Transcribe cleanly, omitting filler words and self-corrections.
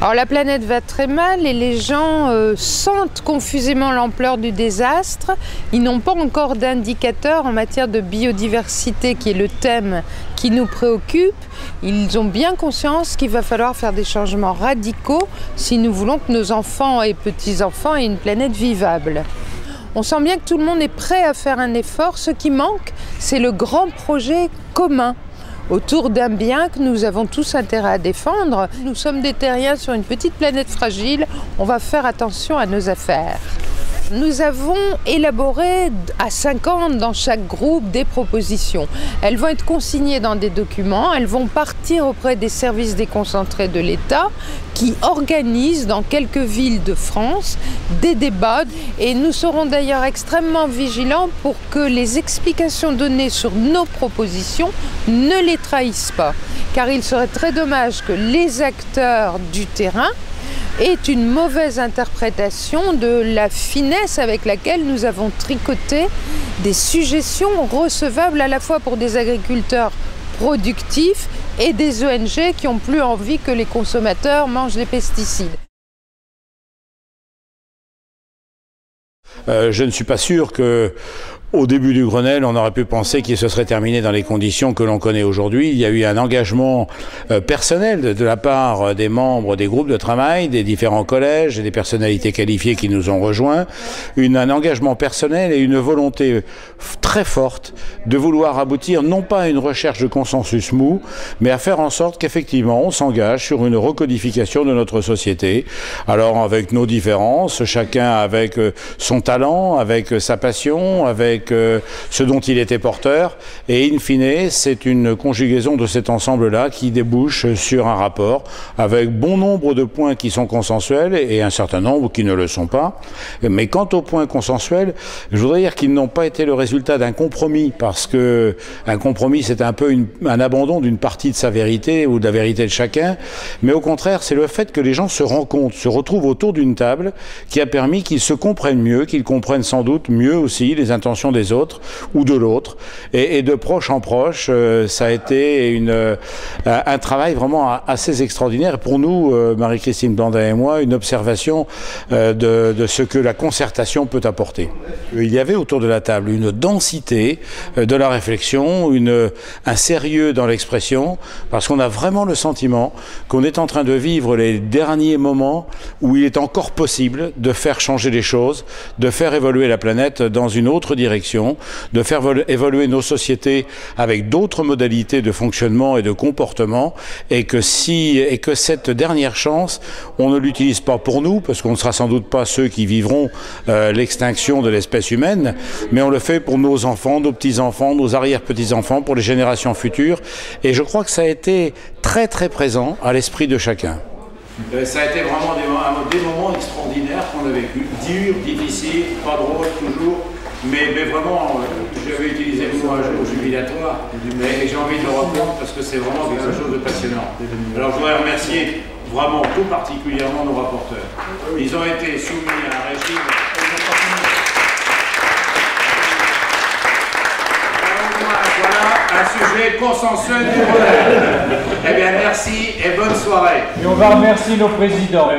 Alors la planète va très mal et les gens sentent confusément l'ampleur du désastre. Ils n'ont pas encore d'indicateurs en matière de biodiversité qui est le thème qui nous préoccupe. Ils ont bien conscience qu'il va falloir faire des changements radicaux si nous voulons que nos enfants et petits-enfants aient une planète vivable. On sent bien que tout le monde est prêt à faire un effort. Ce qui manque, c'est le grand projet commun autour d'un bien que nous avons tous intérêt à défendre. Nous sommes des terriens sur une petite planète fragile, on va faire attention à nos affaires. Nous avons élaboré à 50 dans chaque groupe des propositions. Elles vont être consignées dans des documents, elles vont partir auprès des services déconcentrés de l'État qui organisent dans quelques villes de France des débats. Et nous serons d'ailleurs extrêmement vigilants pour que les explications données sur nos propositions ne les trahissent pas. Car il serait très dommage que les acteurs du terrain est une mauvaise interprétation de la finesse avec laquelle nous avons tricoté des suggestions recevables à la fois pour des agriculteurs productifs et des ONG qui n'ont plus envie que les consommateurs mangent des pesticides. Je ne suis pas sûr que au début du Grenelle, on aurait pu penser qu'il se serait terminé dans les conditions que l'on connaît aujourd'hui. Il y a eu un engagement personnel de la part des membres des groupes de travail, des différents collèges et des personnalités qualifiées qui nous ont rejoints. Un engagement personnel et une volonté très forte de vouloir aboutir non pas à une recherche de consensus mou, mais à faire en sorte qu'effectivement on s'engage sur une recodification de notre société. Alors avec nos différences, chacun avec son talent, avec sa passion, avec ce dont il était porteur, et in fine, c'est une conjugaison de cet ensemble-là qui débouche sur un rapport avec bon nombre de points qui sont consensuels et un certain nombre qui ne le sont pas. Mais quant aux points consensuels, je voudrais dire qu'ils n'ont pas été le résultat d'un compromis, parce que un compromis, c'est un peu un abandon d'une partie de sa vérité ou de la vérité de chacun, mais au contraire, c'est le fait que les gens se rencontrent, se retrouvent autour d'une table qui a permis qu'ils se comprennent mieux, qu'ils comprennent sans doute mieux aussi les intentions des autres ou de l'autre, et de proche en proche, ça a été un travail vraiment assez extraordinaire. Pour nous, Marie-Christine Blandin et moi, une observation de ce que la concertation peut apporter. Il y avait autour de la table une densité de la réflexion, un sérieux dans l'expression, parce qu'on a vraiment le sentiment qu'on est en train de vivre les derniers moments où il est encore possible de faire changer les choses, de faire évoluer la planète dans une autre direction, de faire évoluer nos sociétés avec d'autres modalités de fonctionnement et de comportement, et que cette dernière chance, on ne l'utilise pas pour nous, parce qu'on ne sera sans doute pas ceux qui vivront l'extinction de l'espèce humaine, mais on le fait pour nos enfants, nos petits-enfants, nos arrière-petits-enfants, pour les générations futures, et je crois que ça a été très très présent à l'esprit de chacun. Ça a été vraiment des moments extraordinaires qu'on a vécu, durs, difficiles, pas drôles toujours, mais vraiment, j'avais utilisé le mot un jour jubilatoire, et j'ai envie de le reprendre parce que c'est vraiment quelque chose de passionnant. Alors je voudrais remercier vraiment tout particulièrement nos rapporteurs. Ils ont été soumis à un régime. Voilà un sujet consensuel du Grenelle. Eh bien merci et bonne soirée. Et on va remercier nos présidents.